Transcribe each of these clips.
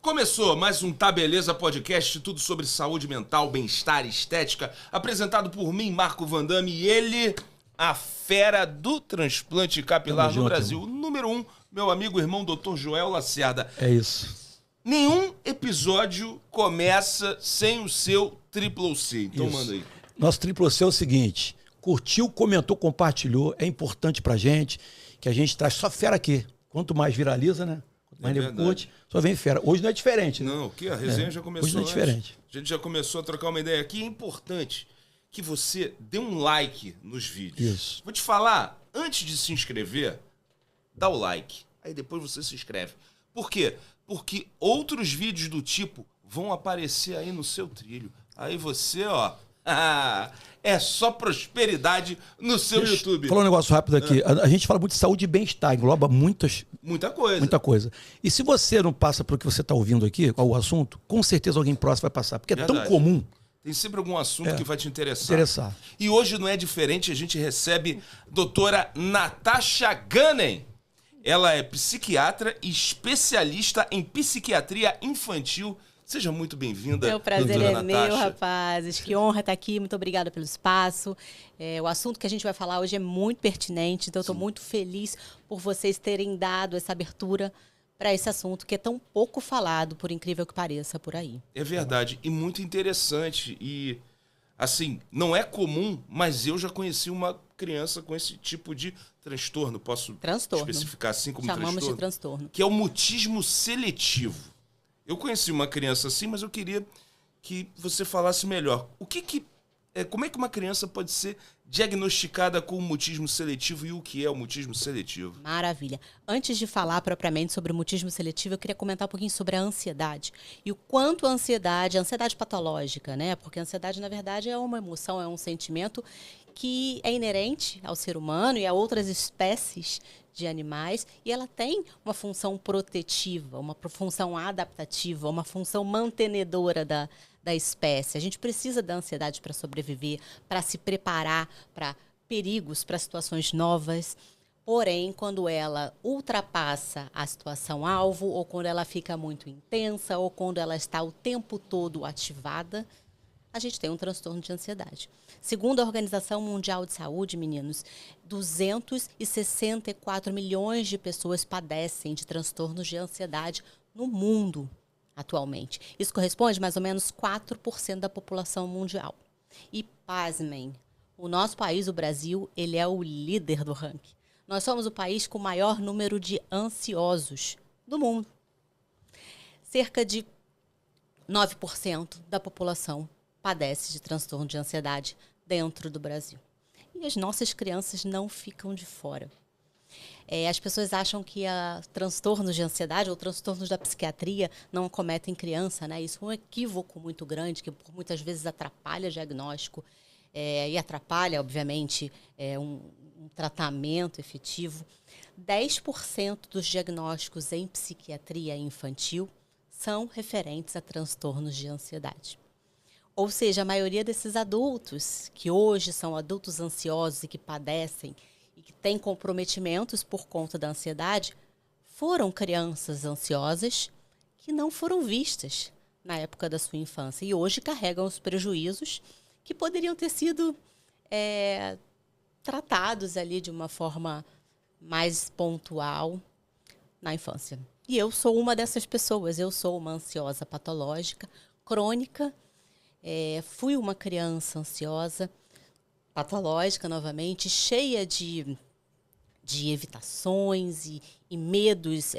Começou mais um Tá Beleza Podcast, tudo sobre saúde mental, bem-estar e estética, apresentado por mim, Marco Van Damme, e ele, a fera do transplante capilar no Brasil, número 1, meu amigo e irmão Dr. Joel Lacerda. É isso. Nenhum episódio começa sem o seu Triple C, então Isso. manda aí. Nosso Triple C é o seguinte, curtiu, comentou, compartilhou, é importante pra gente, que a gente traz só fera aqui. Quanto mais viraliza, né? Quanto mais nego curte, só vem fera. Hoje não é diferente, né? Não, que a resenha já começou hoje não é diferente. A gente já começou a trocar uma ideia aqui. É importante que você dê um like nos vídeos. Isso. Vou te falar, antes de se inscrever, dá o like. Aí depois você se inscreve. Por quê? Porque outros vídeos do tipo vão aparecer aí no seu trilho. Aí você, ó... é só prosperidade no seu YouTube. Falar um negócio rápido aqui. A gente fala muito de saúde e bem-estar, engloba muita coisa. E se você não passa pelo que você está ouvindo aqui, qual o assunto, com certeza alguém próximo vai passar. Porque é tão comum. Tem sempre algum assunto que vai te interessar. E hoje não é diferente, a gente recebe a doutora Natasha Gunning. Ela é psiquiatra e especialista em psiquiatria infantil. Seja muito bem-vinda. O prazer é meu, rapazes. Que honra estar aqui. Muito obrigada pelo espaço. O assunto que a gente vai falar hoje é muito pertinente, então eu estou muito feliz por vocês terem dado essa abertura para esse assunto que é tão pouco falado, por incrível que pareça, por aí. É verdade. E muito interessante. E, assim, não é comum, mas eu já conheci uma criança com esse tipo de transtorno. Posso especificar assim como Chamamos de transtorno. Que é o mutismo seletivo. Eu conheci uma criança assim, mas eu queria que você falasse melhor. Como é que uma criança pode ser diagnosticada com mutismo seletivo e o que é o mutismo seletivo? Maravilha. Antes de falar propriamente sobre o mutismo seletivo, eu queria comentar um pouquinho sobre a ansiedade. E o quanto a ansiedade patológica, né? Porque a ansiedade, na verdade, é uma emoção, é um sentimento que é inerente ao ser humano e a outras espécies de animais, e ela tem uma função protetiva, uma função adaptativa, uma função mantenedora da espécie. A gente precisa da ansiedade para sobreviver, para se preparar para perigos, para situações novas. Porém, quando ela ultrapassa a situação alvo, ou quando ela fica muito intensa, ou quando ela está o tempo todo ativada, a gente tem um transtorno de ansiedade. Segundo a Organização Mundial de Saúde, meninos, 264 milhões de pessoas padecem de transtornos de ansiedade no mundo atualmente. Isso corresponde a mais ou menos 4% da população mundial. E, pasmem, o nosso país, o Brasil, ele é o líder do ranking. Nós somos o país com o maior número de ansiosos do mundo. Cerca de 9% da população padece de transtorno de ansiedade dentro do Brasil. E as nossas crianças não ficam de fora. As pessoas acham que transtornos de ansiedade ou transtornos da psiquiatria não acometem criança, né? Isso é um equívoco muito grande, que muitas vezes atrapalha o diagnóstico e atrapalha, obviamente, um tratamento efetivo. 10% dos diagnósticos em psiquiatria infantil são referentes a transtornos de ansiedade. Ou seja, a maioria desses adultos, que hoje são adultos ansiosos e que padecem e que têm comprometimentos por conta da ansiedade, foram crianças ansiosas que não foram vistas na época da sua infância e hoje carregam os prejuízos que poderiam ter sido tratados ali de uma forma mais pontual na infância. E eu sou uma dessas pessoas, eu sou uma ansiosa patológica, crônica. Fui uma criança ansiosa, patológica novamente, cheia de evitações e medos.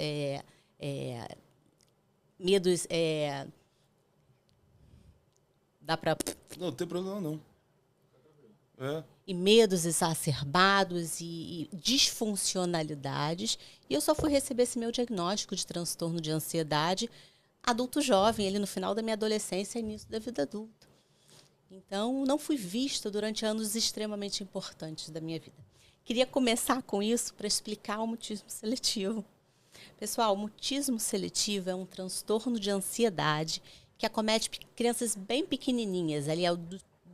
Dá pra... Não tem problema, não. E medos exacerbados e disfuncionalidades. E eu só fui receber esse meu diagnóstico de transtorno de ansiedade adulto jovem, ali no final da minha adolescência e início da vida adulta. Então, não fui vista durante anos extremamente importantes da minha vida. Queria começar com isso para explicar o mutismo seletivo. Pessoal, o mutismo seletivo é um transtorno de ansiedade que acomete crianças bem pequenininhas, ali aos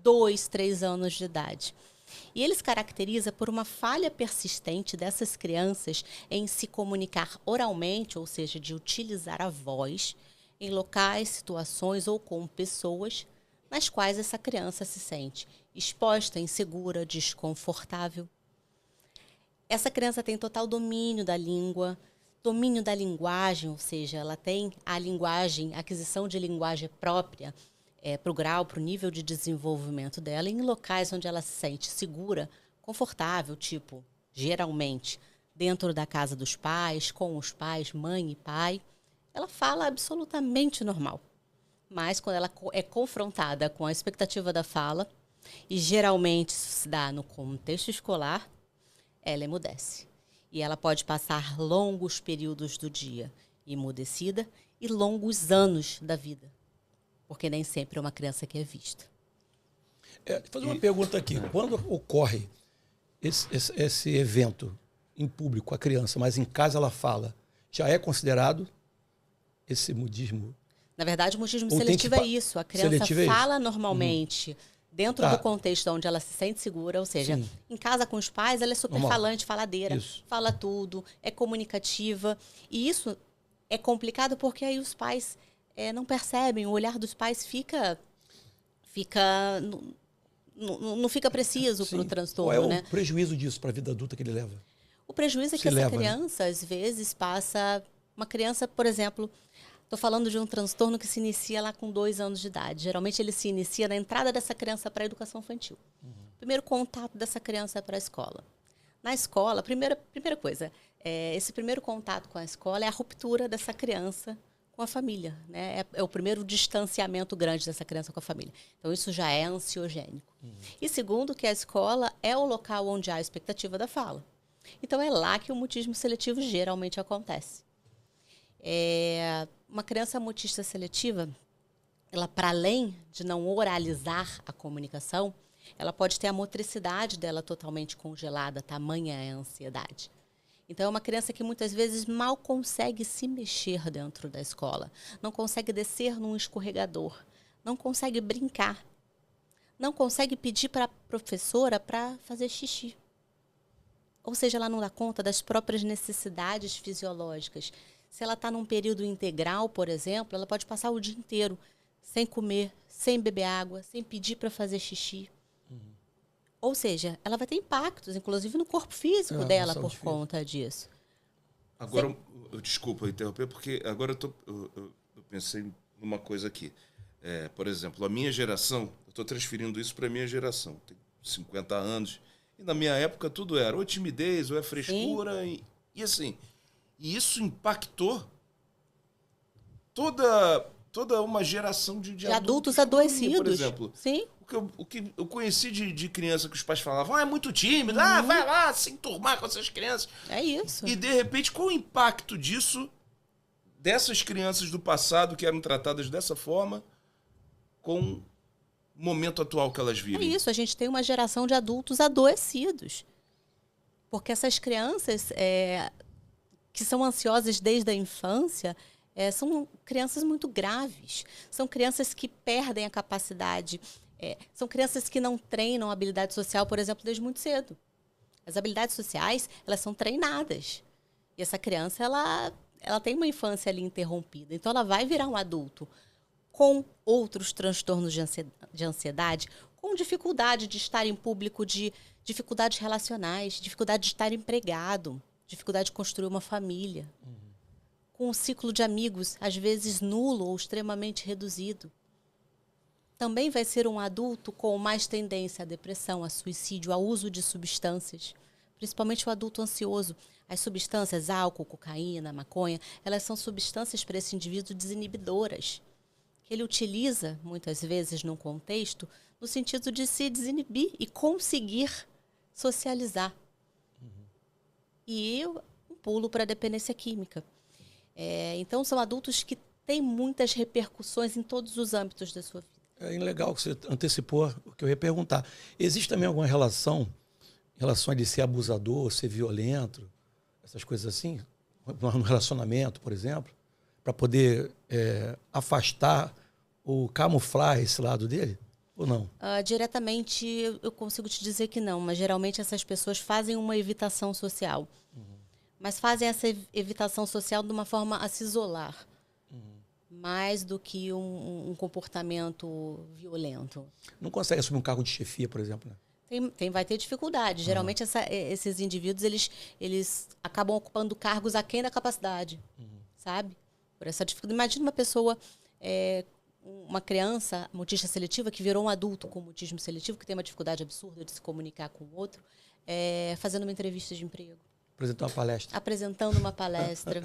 2, 3 anos de idade. E ele se caracteriza por uma falha persistente dessas crianças em se comunicar oralmente, ou seja, de utilizar a voz, em locais, situações ou com pessoas nas quais essa criança se sente exposta, insegura, desconfortável. Essa criança tem total domínio da língua, domínio da linguagem, ou seja, ela tem a linguagem, a aquisição de linguagem própria para o grau, para o nível de desenvolvimento dela, em locais onde ela se sente segura, confortável, tipo, geralmente, dentro da casa dos pais, com os pais, mãe e pai, ela fala absolutamente normal. Mas quando ela é confrontada com a expectativa da fala, e geralmente isso se dá no contexto escolar, ela emudece. E ela pode passar longos períodos do dia emudecida e longos anos da vida. Porque nem sempre é uma criança que é vista. Vou fazer uma pergunta aqui. Quando ocorre esse evento em público, a criança, mas em casa ela fala, já é considerado esse mudismo? Na verdade, o mutismo seletivo é isso. A criança fala normalmente dentro do contexto onde ela se sente segura, ou seja, em casa com os pais, ela é super falante, faladeira, fala tudo, é comunicativa. E isso é complicado porque aí os pais não percebem, o olhar dos pais não fica preciso para o transtorno. Qual é o prejuízo disso para a vida adulta que ele leva? O prejuízo é que essa criança, às vezes, passa... Uma criança, por exemplo... Estou falando de um transtorno que se inicia lá com 2 anos de idade. Geralmente ele se inicia na entrada dessa criança para a educação infantil. Primeiro contato dessa criança para a escola. Na escola, primeira coisa, esse primeiro contato com a escola é a ruptura dessa criança com a família. Né? É o primeiro distanciamento grande dessa criança com a família. Então isso já é ansiogênico. E segundo, que a escola é o local onde há a expectativa da fala. Então é lá que o mutismo seletivo geralmente acontece. Uma criança mutista seletiva, ela, para além de não oralizar a comunicação, ela pode ter a motricidade dela totalmente congelada, tamanha é a ansiedade. Então, é uma criança que muitas vezes mal consegue se mexer dentro da escola, não consegue descer num escorregador, não consegue brincar, não consegue pedir para a professora para fazer xixi. Ou seja, ela não dá conta das próprias necessidades fisiológicas. Se ela está num período integral, por exemplo, ela pode passar o dia inteiro sem comer, sem beber água, sem pedir para fazer xixi. Ou seja, ela vai ter impactos, inclusive no corpo físico dela, por conta disso. Agora, desculpa interromper, porque agora eu pensei numa coisa aqui. Por exemplo, a minha geração, eu estou transferindo isso para a minha geração, tenho 50 anos, e na minha época tudo era ou timidez, ou é frescura, e assim... E isso impactou toda uma geração de adultos adoecidos. Por exemplo, sim. O que eu conheci de criança que os pais falavam, é muito tímido, vai lá se enturmar com essas crianças. É isso. E, de repente, qual o impacto disso, dessas crianças do passado que eram tratadas dessa forma, com o momento atual que elas vivem? É isso, a gente tem uma geração de adultos adoecidos. Porque essas crianças... que são ansiosas desde a infância, são crianças muito graves. São crianças que perdem a capacidade. São crianças que não treinam a habilidade social, por exemplo, desde muito cedo. As habilidades sociais, elas são treinadas. E essa criança, ela tem uma infância ali interrompida. Então, ela vai virar um adulto com outros transtornos de ansiedade, com dificuldade de estar em público, de dificuldades relacionais, dificuldade de estar empregado, dificuldade de construir uma família, com um ciclo de amigos, às vezes nulo ou extremamente reduzido. Também vai ser um adulto com mais tendência à depressão, a suicídio, ao uso de substâncias, principalmente o adulto ansioso. As substâncias, álcool, cocaína, maconha, elas são substâncias para esse indivíduo desinibidoras, que ele utiliza, muitas vezes, num contexto, no sentido de se desinibir e conseguir socializar. E um pulo para a dependência química. Então, são adultos que têm muitas repercussões em todos os âmbitos da sua vida. É legal que você antecipou o que eu ia perguntar. Existe também alguma relação a de ser abusador, ser violento, essas coisas assim? No relacionamento, por exemplo, para poder afastar ou camuflar esse lado dele? Ou não? Diretamente, eu consigo te dizer que não, mas geralmente essas pessoas fazem uma evitação social. Mas fazem essa evitação social de uma forma a se isolar. mais do que um comportamento violento. Não consegue assumir um cargo de chefia, por exemplo, né? Vai ter dificuldade. Geralmente, esses indivíduos, eles acabam ocupando cargos aquém da capacidade, sabe? Por essa dificuldade. Imagina uma pessoa, uma criança mutista seletiva que virou um adulto com mutismo seletivo, que tem uma dificuldade absurda de se comunicar com o outro, fazendo uma entrevista de emprego. Apresentando uma palestra.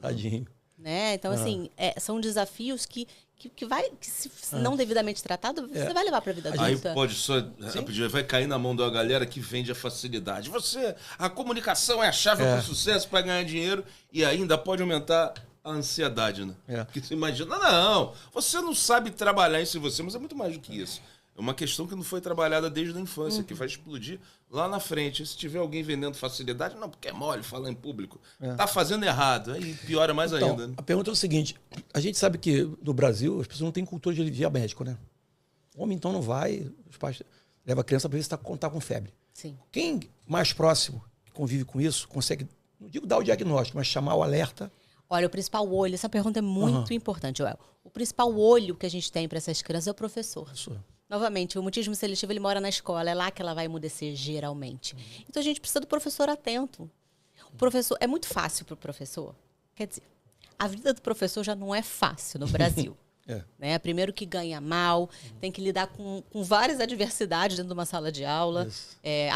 Tadinho. Né? Então, assim, são desafios que se não devidamente tratado, você vai levar para a vida adulta. Aí pode só, vai cair na mão da galera que vende a facilidade. A comunicação é a chave para o sucesso, para ganhar dinheiro, e ainda pode aumentar a ansiedade, né? Porque você imagina, não, você não sabe trabalhar isso em você, mas é muito mais do que isso. É uma questão que não foi trabalhada desde a infância, que vai explodir lá na frente. Se tiver alguém vendendo facilidade, não, porque é mole falar em público. Tá fazendo errado, aí piora mais ainda. Né? A pergunta é o seguinte, a gente sabe que no Brasil as pessoas não têm cultura de via médico, né? O homem então não vai, os pais levam a criança para ver se tá com febre. Sim. Quem mais próximo, que convive com isso, consegue, não digo dar o diagnóstico, mas chamar o alerta? Olha, o principal olho, essa pergunta é muito importante, Joel. O principal olho que a gente tem para essas crianças é o professor. Novamente, o mutismo seletivo ele mora na escola, é lá que ela vai emudecer geralmente. Então a gente precisa do professor atento. O professor é muito fácil para o professor. Quer dizer, a vida do professor já não é fácil no Brasil. Né? Primeiro que ganha mal, tem que lidar com várias adversidades dentro de uma sala de aula,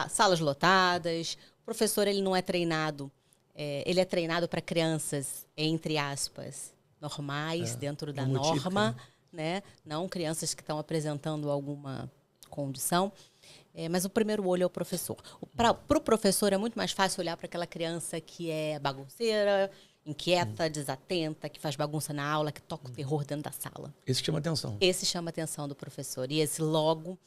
salas lotadas. O professor ele não é treinado, ele é treinado para crianças, entre aspas, normais, dentro da norma. Né? Não crianças que estão apresentando alguma condição. Mas o primeiro olho é o professor. Para o professor é muito mais fácil olhar para aquela criança que é bagunceira, inquieta, desatenta, que faz bagunça na aula, que toca o terror dentro da sala. Esse chama atenção. Esse chama a atenção do professor. E esse logo...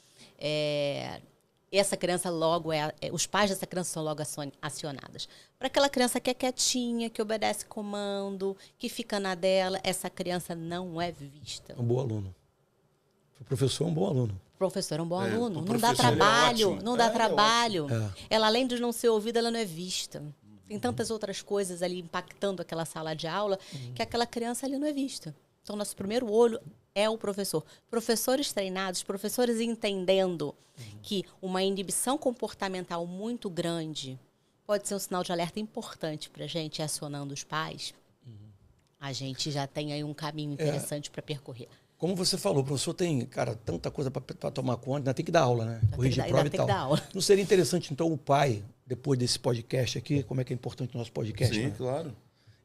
essa criança logo os pais dessa criança são logo acionados. Para aquela criança que é quietinha, que obedece comando, que fica na dela, essa criança não é vista. Um bom aluno. O professor é um bom aluno. O professor é um bom aluno. Não dá trabalho, não dá trabalho. Ela, além de não ser ouvida, ela não é vista. Tem tantas outras coisas ali impactando aquela sala de aula que aquela criança ali não é vista. Então, nosso primeiro olho é o professor. Professores treinados, professores entendendo que uma inibição comportamental muito grande pode ser um sinal de alerta importante para a gente, acionando os pais. A gente já tem aí um caminho interessante para percorrer. Como você falou, o professor tem, tanta coisa para tomar conta, ainda tem que dar aula, né? Corrigir prova e tal. Não seria interessante, então, o pai, depois desse podcast aqui, como é que é importante o nosso podcast? Sim, né? claro.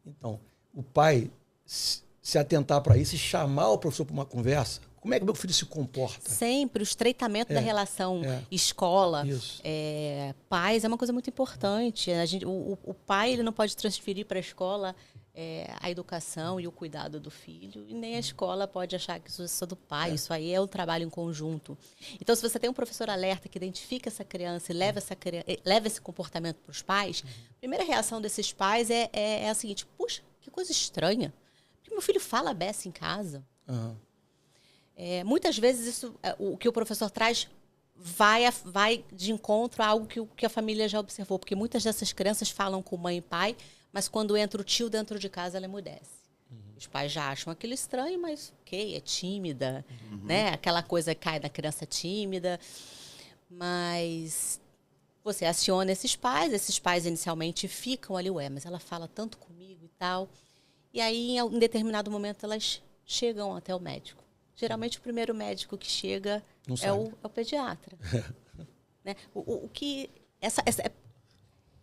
Então, o pai se atentar para isso e chamar o professor para uma conversa. Como é que meu filho se comporta? Sempre, o estreitamento da relação escola, pais, é uma coisa muito importante. O pai ele não pode transferir para a escola a educação e o cuidado do filho, e nem a escola pode achar que isso é só do pai, isso aí é um trabalho em conjunto. Então, se você tem um professor alerta que identifica essa criança e leva esse comportamento para os pais, a primeira reação desses pais é a seguinte: puxa, que coisa estranha. Porque meu filho fala beça em casa. Muitas vezes o que o professor traz vai de encontro a algo que a família já observou, porque muitas dessas crianças falam com mãe e pai, mas quando entra o tio dentro de casa, ela emudece. Os pais já acham aquilo estranho, mas é tímida, né? Aquela coisa cai na criança tímida. Mas você aciona esses pais inicialmente ficam ali, mas ela fala tanto comigo e tal. E aí, em determinado momento, elas chegam até o médico. Geralmente, o primeiro médico que chega é o pediatra. Né?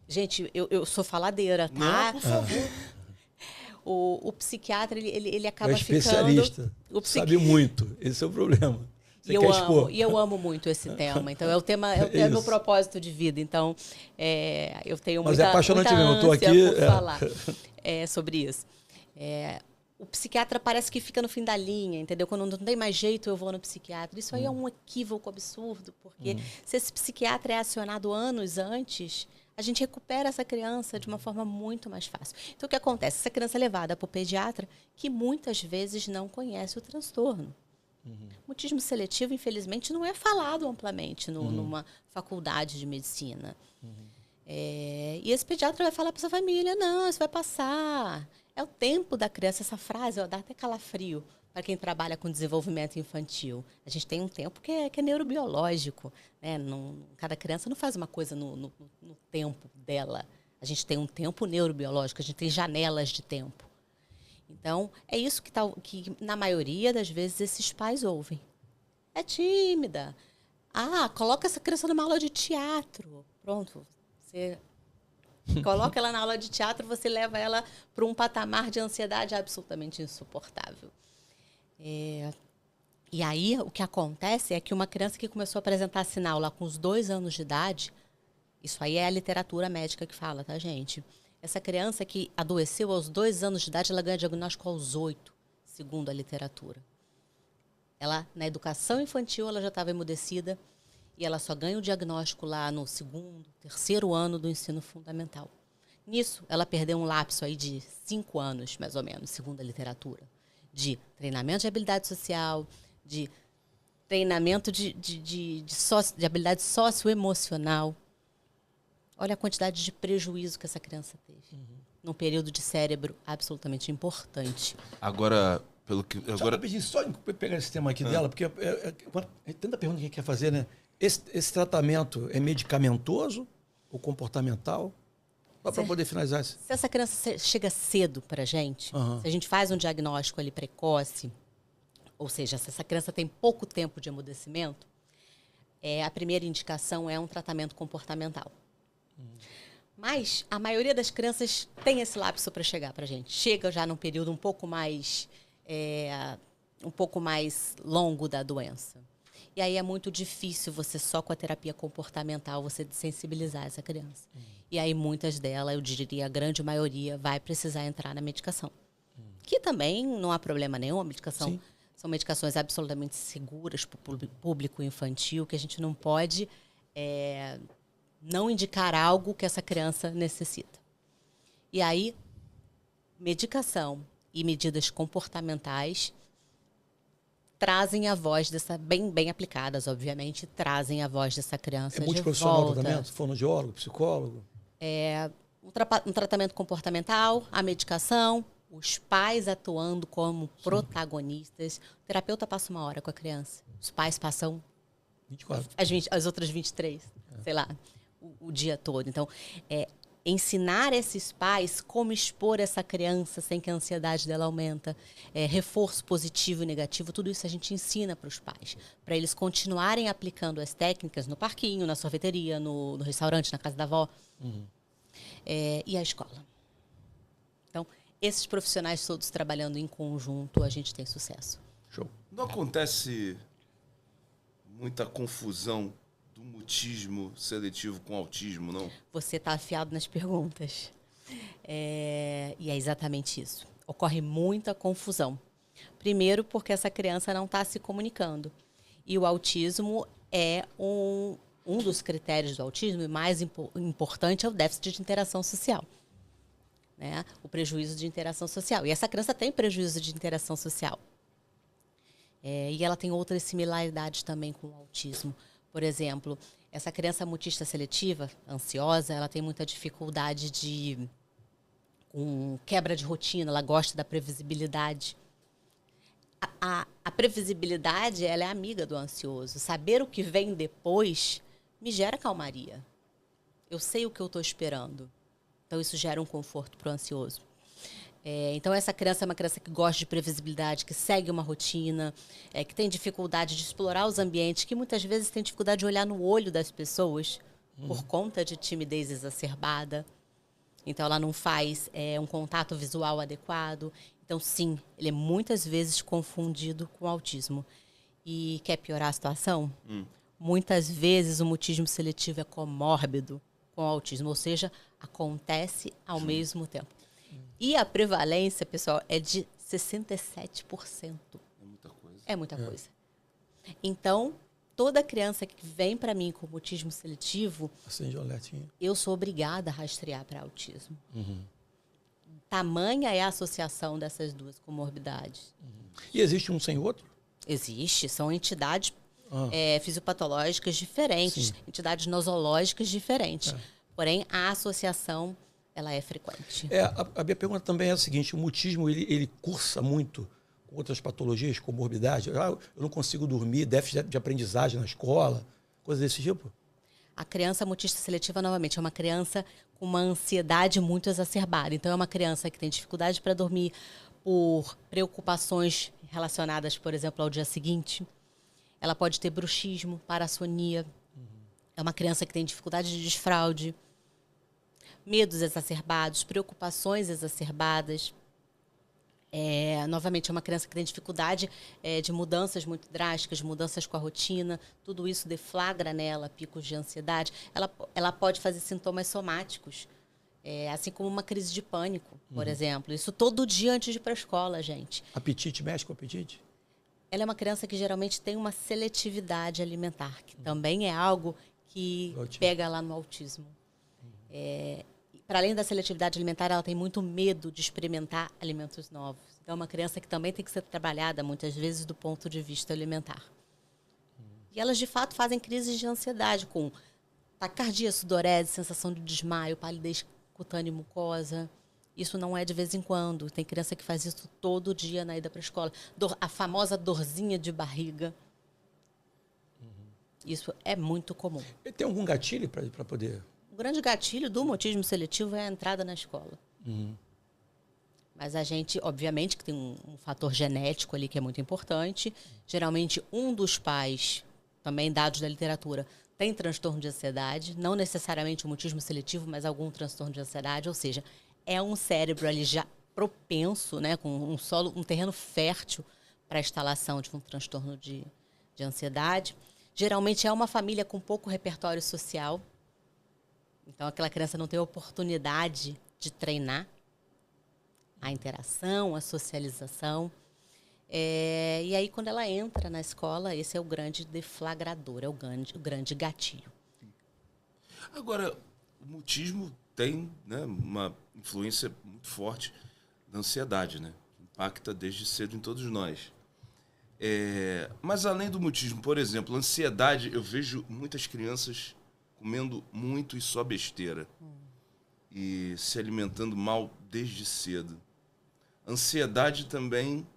Gente, eu sou faladeira, tá? Não, por favor. O psiquiatra, ele acaba especialista, sabe muito. Esse é o problema. E eu amo muito esse tema. Então, é o meu propósito de vida. Então, eu tenho muita apaixonante mesmo. Eu tô aqui por falar sobre isso. O psiquiatra parece que fica no fim da linha, entendeu? Quando não tem mais jeito, eu vou no psiquiatra. Isso aí é um equívoco absurdo, porque se esse psiquiatra é acionado anos antes, a gente recupera essa criança de uma forma muito mais fácil. Então, o que acontece? Essa criança é levada para o pediatra, que muitas vezes não conhece o transtorno. Mutismo seletivo, infelizmente, não é falado amplamente numa faculdade de medicina. E esse pediatra vai falar para essa família: não, isso vai passar. É o tempo da criança. Essa frase, ó, dá até calafrio para quem trabalha com desenvolvimento infantil. A gente tem um tempo que é neurobiológico. Né? Cada criança não faz uma coisa no tempo dela. A gente tem um tempo neurobiológico, a gente tem janelas de tempo. Então, é isso que na maioria das vezes, esses pais ouvem. É tímida. Ah, coloca essa criança numa aula de teatro. Pronto, você coloca ela na aula de teatro, você leva ela para um patamar de ansiedade absolutamente insuportável. E aí, o que acontece é que uma criança que começou a apresentar sinal lá com os 2 anos de idade, isso aí é a literatura médica que fala, tá, gente? Essa criança que adoeceu aos 2 anos de idade, ela ganha diagnóstico aos 8, segundo a literatura. Ela, na educação infantil, ela já estava emudecida e ela só ganha o diagnóstico lá no 2º, 3º ano do ensino fundamental. Nisso, ela perdeu um lapso aí de 5 anos, mais ou menos, segundo a literatura, de treinamento de habilidade social, de treinamento de habilidade socioemocional. Olha a quantidade de prejuízo que essa criança teve. Num período de cérebro absolutamente importante. Agora, pelo que... Só pegar esse tema aqui dela, porque é tanta pergunta que a gente quer fazer, né? Esse tratamento é medicamentoso ou comportamental? Só para poder finalizar isso. Se essa criança chega cedo para a gente, se a gente faz um diagnóstico ali precoce, ou seja, se essa criança tem pouco tempo de emudecimento, a primeira indicação é um tratamento comportamental. Mas a maioria das crianças tem esse lapso para chegar para a gente. Chega já num período um pouco mais longo da doença. E aí é muito difícil você só com a terapia comportamental você desensibilizar essa criança. E aí muitas delas, eu diria a grande maioria, vai precisar entrar na medicação. Que também não há problema nenhum, a medicação... Sim. São medicações absolutamente seguras para o público infantil, que a gente não pode não indicar algo que essa criança necessita. E aí, medicação e medidas comportamentais trazem a voz dessa, bem aplicadas, obviamente, trazem a voz dessa criança de multiprofissional volta. tratamento? Fonoaudiólogo, psicólogo? Um tratamento comportamental, a medicação, os pais atuando como protagonistas. O terapeuta passa 1 hora com a criança. Os pais passam 24. As outras 23, sei lá, o dia todo. Então, ensinar esses pais como expor essa criança sem que a ansiedade dela aumenta, reforço positivo e negativo, tudo isso a gente ensina para os pais, para eles continuarem aplicando as técnicas no parquinho, na sorveteria, no restaurante, na casa da avó, e a escola. Então, esses profissionais todos trabalhando em conjunto, a gente tem sucesso. Show. Não acontece muita confusão do mutismo seletivo com autismo, não? Você está afiado nas perguntas. E é exatamente isso. Ocorre muita confusão. Primeiro, porque essa criança não está se comunicando. E o autismo é um dos critérios do autismo, e mais importante é o déficit de interação social. Né? O prejuízo de interação social. E essa criança tem prejuízo de interação social. E ela tem outras similaridades também com o autismo. Por exemplo, essa criança mutista seletiva, ansiosa, ela tem muita dificuldade com quebra de rotina, ela gosta da previsibilidade. A previsibilidade, ela é amiga do ansioso. Saber o que vem depois me gera calmaria. Eu sei o que eu estou esperando. Então, isso gera um conforto para o ansioso. Então, essa criança é uma criança que gosta de previsibilidade, que segue uma rotina, que tem dificuldade de explorar os ambientes, que muitas vezes tem dificuldade de olhar no olho das pessoas por conta de timidez exacerbada. Então, ela não faz um contato visual adequado. Então, sim, ele é muitas vezes confundido com autismo. E quer piorar a situação? Muitas vezes o mutismo seletivo é comórbido com o autismo, ou seja, acontece ao mesmo tempo. E a prevalência, pessoal, é de 67%. É muita coisa. É muita coisa. Então, toda criança que vem para mim com mutismo seletivo, Acende o alertinho. eu sou obrigada a rastrear para autismo. Tamanha é a associação dessas duas comorbidades. E existe um sem outro? Existe, são entidades fisiopatológicas diferentes, entidades nosológicas diferentes. Porém, a associação ela é frequente. A minha pergunta também é a seguinte, o mutismo, ele cursa muito com outras patologias, comorbidade? Eu não consigo dormir, déficit de aprendizagem na escola, coisas desse tipo? A criança mutista seletiva, novamente, é uma criança com uma ansiedade muito exacerbada. Então, é uma criança que tem dificuldade para dormir por preocupações relacionadas, por exemplo, ao dia seguinte. Ela pode ter bruxismo, parassonia. É uma criança que tem dificuldade de desfraude, medos exacerbados, preocupações exacerbadas. Novamente, é uma criança que tem dificuldade de mudanças muito drásticas, mudanças com a rotina. Tudo isso deflagra nela picos de ansiedade. Ela pode fazer sintomas somáticos, assim como uma crise de pânico, por exemplo. Isso todo dia antes de ir para a escola, gente. Apetite, mexe com o apetite? Ela é uma criança que geralmente tem uma seletividade alimentar, que também é algo que pega lá no autismo. Para além da seletividade alimentar, ela tem muito medo de experimentar alimentos novos. Então, é uma criança que também tem que ser trabalhada, muitas vezes, do ponto de vista alimentar. E elas, de fato, fazem crises de ansiedade, com taquicardia, sudorese, sensação de desmaio, palidez cutânea e mucosa. Isso não é de vez em quando. Tem criança que faz isso todo dia na ida para a escola. A famosa dorzinha de barriga. Isso é muito comum. E tem algum gatilho para poder... O grande gatilho do mutismo seletivo é a entrada na escola. Mas a gente, obviamente, que tem um fator genético ali que é muito importante. Geralmente, um dos pais, também dados da literatura, tem transtorno de ansiedade. Não necessariamente o mutismo seletivo, mas algum transtorno de ansiedade. Ou seja, é um cérebro ali já propenso, né, com um terreno fértil para a instalação de um transtorno de ansiedade. Geralmente, é uma família com pouco repertório social. Então, aquela criança não tem oportunidade de treinar a interação, a socialização. E aí, quando ela entra na escola, esse é o grande deflagrador, é o grande gatilho. Agora, o mutismo tem, né, uma influência muito forte da ansiedade, né? Impacta desde cedo em todos nós. Mas além do mutismo, por exemplo, ansiedade, eu vejo muitas crianças comendo muito e só besteira. E se alimentando mal desde cedo. Ansiedade também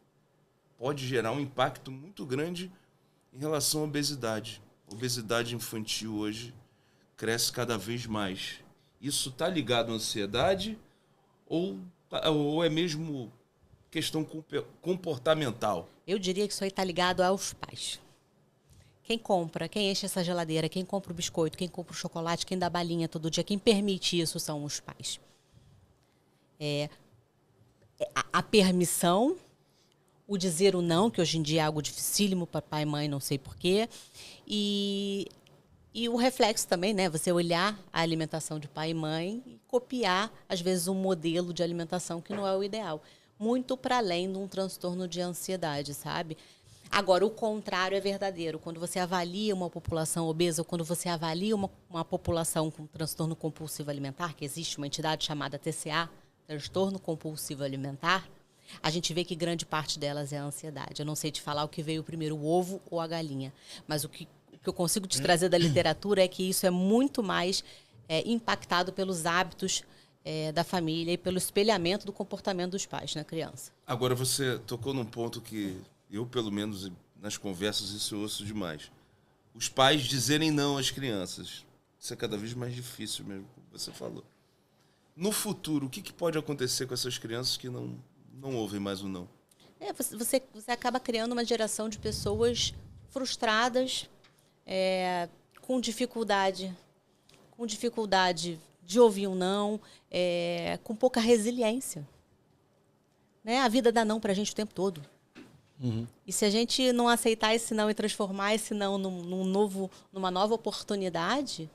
pode gerar um impacto muito grande em relação à obesidade. A obesidade infantil hoje cresce cada vez mais. Isso está ligado à ansiedade ou é mesmo questão comportamental? Eu diria que isso aí está ligado aos pais. Quem compra, quem enche essa geladeira, quem compra o biscoito, quem compra o chocolate, quem dá balinha todo dia, quem permite isso são os pais. A permissão, o dizer o não, que hoje em dia é algo dificílimo para pai e mãe, não sei porquê, e o reflexo também, né? Você olhar a alimentação de pai e mãe e copiar, às vezes, um modelo de alimentação que não é o ideal. Muito para além de um transtorno de ansiedade, sabe? Agora, o contrário é verdadeiro. Quando você avalia uma população obesa ou quando você avalia uma população com transtorno compulsivo alimentar, que existe uma entidade chamada TCA, transtorno compulsivo alimentar, a gente vê que grande parte delas é a ansiedade. Eu não sei te falar o que veio primeiro, o ovo ou a galinha, mas o que eu consigo te trazer da literatura é que isso é muito mais impactado pelos hábitos da família e pelo espelhamento do comportamento dos pais na criança. Agora, você tocou num ponto que eu, pelo menos, nas conversas, isso eu ouço demais. Os pais dizerem não às crianças. Isso é cada vez mais difícil mesmo, como você falou. No futuro, o que pode acontecer com essas crianças que não ouvem mais o não? Você acaba criando uma geração de pessoas frustradas, com dificuldade de ouvir um não, com pouca resiliência. Né? A vida dá não pra gente o tempo todo. E se a gente não aceitar esse não e transformar esse não numa nova oportunidade,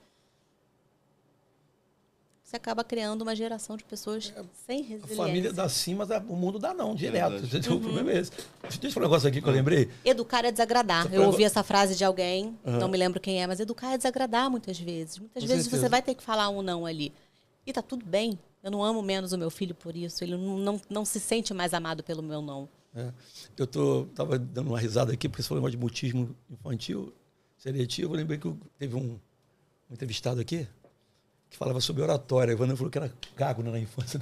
você acaba criando uma geração de pessoas sem resiliência. A família dá sim, mas o mundo dá não, direto. O problema é esse. Deixa eu falar um negócio aqui que eu lembrei. Educar é desagradar. Eu ouvi essa frase de alguém, não me lembro quem é, mas educar é desagradar muitas vezes. Muitas vezes você vai ter que falar um não ali. E tá tudo bem. Eu não amo menos o meu filho por isso. Ele não se sente mais amado pelo meu não. Eu estava dando uma risada aqui, porque você falou de mutismo infantil, seletivo. Eu lembrei que teve um entrevistado aqui, que falava sobre oratória. A Ivana falou que era gago na infância.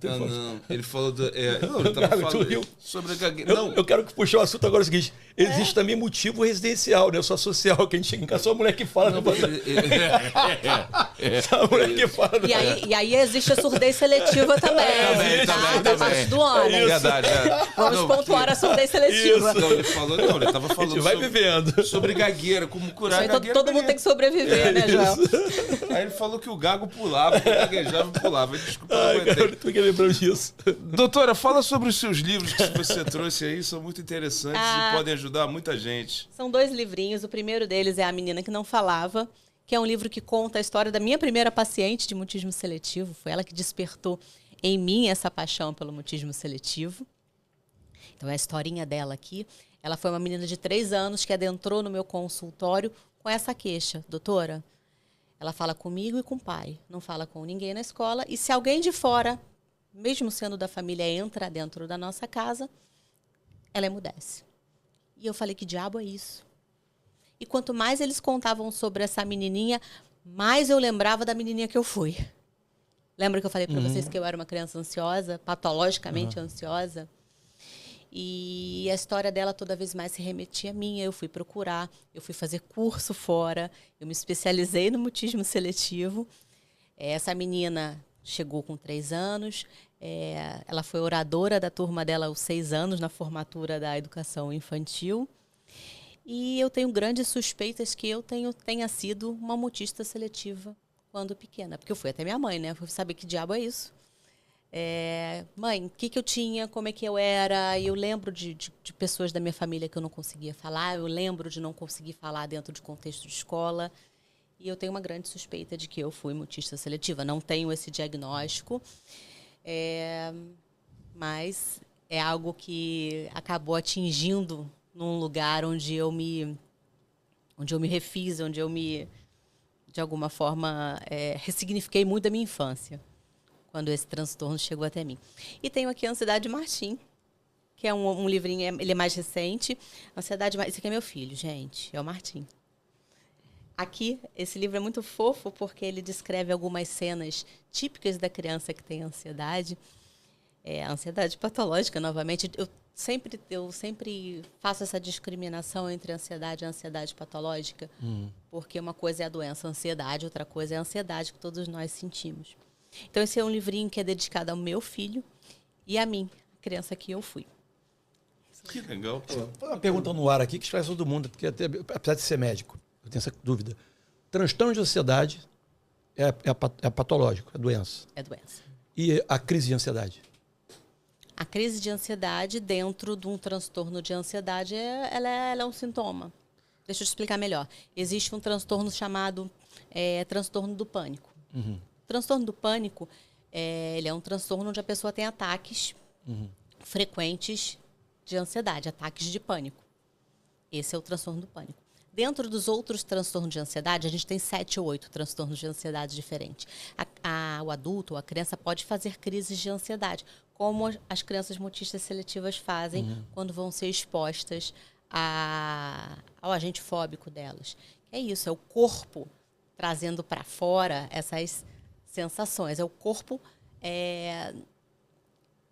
Não. Ele falou não, ele tava Gago, tu falando riu? sobre a gagueira. Não, Eu quero puxar o assunto agora é o seguinte. Existe também motivo residencial, né? Só social, que a gente chega em casa, só a mulher que fala. Só a mulher que fala. E aí existe a surdez seletiva também. Da parte do homem. É verdade. Vamos pontuar a surdez seletiva. Não, ele tava falando A gente vai vivendo. sobre gagueira, como curar a Aí gagueira. todo mundo tem que sobreviver, né, Joel? Aí ele falou que o gago pulava, que o gaguejava pulava. Desculpa, não Ai, aguentei. cara, tu que lembrou disso. Doutora, fala sobre os seus livros que você trouxe aí, são muito interessantes Ah. e podem ajudar muita gente. São 2 livrinhos. O primeiro deles é A Menina que Não Falava, que é um livro que conta a história da minha primeira paciente de mutismo seletivo. Foi ela que despertou em mim essa paixão pelo mutismo seletivo. Então, é a historinha dela aqui. Ela foi uma menina de 3 anos que adentrou no meu consultório com essa queixa. Doutora, ela fala comigo e com o pai, não fala com ninguém na escola. E se alguém de fora, mesmo sendo da família, entra dentro da nossa casa, ela emudece. E eu falei, que diabo é isso? E quanto mais eles contavam sobre essa menininha, mais eu lembrava da menininha que eu fui. Lembra que eu falei para vocês que eu era uma criança ansiosa, patologicamente ansiosa? E a história dela toda vez mais se remetia a mim. Eu fui procurar, eu fui fazer curso fora, eu me especializei no mutismo seletivo. Essa menina chegou com 3 anos, ela foi oradora da turma dela aos 6 anos, na formatura da educação infantil. E eu tenho grandes suspeitas que eu tenha sido uma mutista seletiva quando pequena. Porque eu fui até minha mãe, né? Eu fui saber que diabo é isso. Mãe, o que eu tinha, como é que eu era? E eu lembro de pessoas da minha família que eu não conseguia falar. Eu lembro de não conseguir falar dentro de contexto de escola. E eu tenho uma grande suspeita de que eu fui mutista seletiva. Não tenho esse diagnóstico, mas é algo que acabou atingindo num lugar onde eu me refiz, onde eu me, de alguma forma, ressignifiquei muito da minha infância, quando esse transtorno chegou até mim. E tenho aqui a Ansiedade Martim, que é um livrinho, ele é mais recente. Ansiedade, esse aqui é meu filho, gente, é o Martim. Aqui, esse livro é muito fofo porque ele descreve algumas cenas típicas da criança que tem ansiedade. A ansiedade patológica, novamente. Eu sempre faço essa discriminação entre ansiedade e ansiedade patológica, porque uma coisa é a doença ansiedade, outra coisa é a ansiedade que todos nós sentimos. Então, esse é um livrinho que é dedicado ao meu filho e a mim, a criança que eu fui. Que legal, pô. Uma pergunta no ar aqui que esclarece todo mundo, porque apesar de ser médico, eu tenho essa dúvida. Transtorno de ansiedade é patológico, é doença. É doença. E a crise de ansiedade? A crise de ansiedade, dentro de um transtorno de ansiedade, ela é um sintoma. Deixa eu te explicar melhor. Existe um transtorno chamado transtorno do pânico. O transtorno do pânico, ele é um transtorno onde a pessoa tem ataques frequentes de ansiedade, ataques de pânico. Esse é o transtorno do pânico. Dentro dos outros transtornos de ansiedade, a gente tem 7 ou 8 transtornos de ansiedade diferentes. O adulto ou a criança pode fazer crises de ansiedade, como as crianças mutistas seletivas fazem quando vão ser expostas ao agente fóbico delas. É isso, é o corpo trazendo para fora essas sensações. É o corpo, é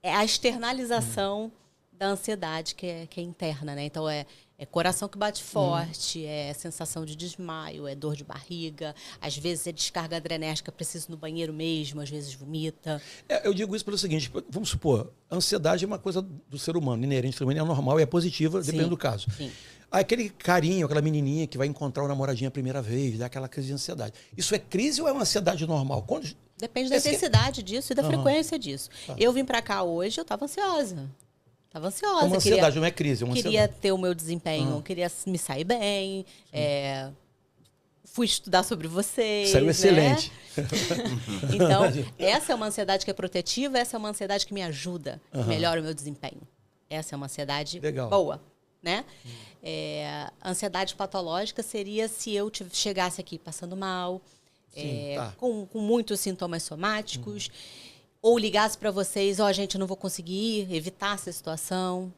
a externalização da ansiedade que é interna, né? Então, é coração que bate forte, é sensação de desmaio, é dor de barriga, às vezes é descarga adrenérgica, preciso ir no banheiro mesmo, às vezes vomita. Eu digo isso pelo seguinte, vamos supor, a ansiedade é uma coisa do ser humano, inerente, é normal e é positiva, dependendo do caso. Sim. Aquele carinho, aquela menininha que vai encontrar o namoradinho a primeira vez, dá aquela crise de ansiedade. Isso é crise ou é uma ansiedade normal? Depende da intensidade disso e da frequência disso. Eu vim pra cá hoje, eu tava ansiosa. Tava ansiosa. É uma ansiedade, não é crise, é uma queria ansiedade. ter o meu desempenho, queria me sair bem, fui estudar sobre vocês. Saiu excelente. Então, essa é uma ansiedade que é protetiva, essa é uma ansiedade que me ajuda, que melhora o meu desempenho. Essa é uma ansiedade boa, né? Ansiedade patológica seria se eu chegasse aqui passando mal, com muitos sintomas somáticos, ou ligasse para vocês, gente, não vou conseguir evitar essa situação,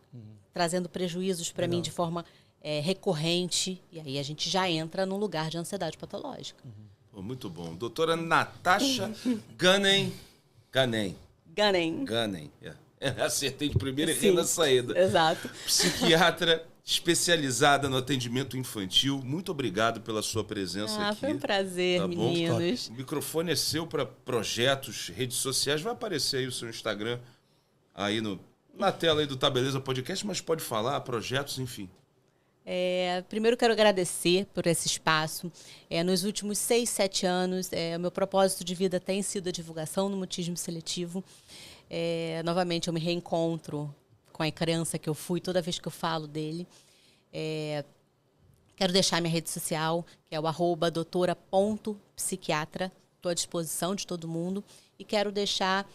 trazendo prejuízos para mim de forma recorrente, e aí a gente já entra num lugar de ansiedade patológica. Oh, muito bom. Doutora Natasha Gunning. Acertei de primeira e errei na saída. Exato. Psiquiatra especializada no atendimento infantil. Muito obrigado pela sua presença aqui. Foi um prazer, tá bom? meninos. O microfone é seu para projetos, redes sociais. Vai aparecer aí o seu Instagram aí na tela aí do Tá Beleza Podcast, mas pode falar, projetos, enfim. Primeiro quero agradecer por esse espaço. Nos últimos 6, 7 anos, o meu propósito de vida tem sido a divulgação no mutismo seletivo. Novamente, eu me reencontro com a criança que eu fui toda vez que eu falo dele. Quero deixar minha rede social, que é o @doutora.psiquiatra. Estou à disposição de todo mundo. E quero deixar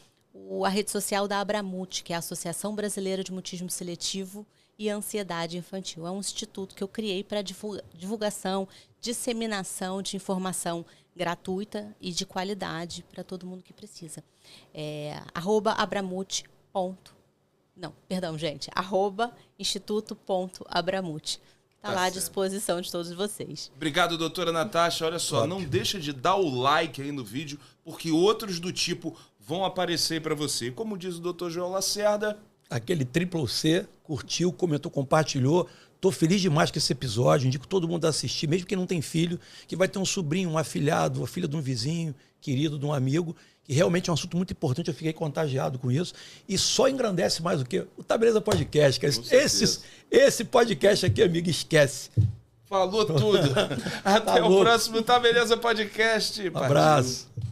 a rede social da Abramut, que é a Associação Brasileira de Mutismo Seletivo e Ansiedade Infantil. É um instituto que eu criei para divulgação, disseminação de informação gratuita e de qualidade para todo mundo que precisa. @abramut. @instituto.abramut. Está lá à disposição de todos vocês. Obrigado, doutora Natasha. Olha só, não deixa de dar o like aí no vídeo, porque outros do tipo vão aparecer para você. Como diz o doutor João Lacerda... Aquele C, curtiu, comentou, compartilhou. Estou feliz demais com esse episódio. Indico todo mundo a assistir, mesmo quem não tem filho, que vai ter um sobrinho, um afilhado, uma filha de um vizinho, querido, de um amigo, que realmente é um assunto muito importante. Eu fiquei contagiado com isso. E só engrandece mais o quê? O Tá Beleza Podcast. Que esse podcast aqui, amigo, esquece. Falou tudo. Até o próximo Tá Beleza Podcast. Um abraço.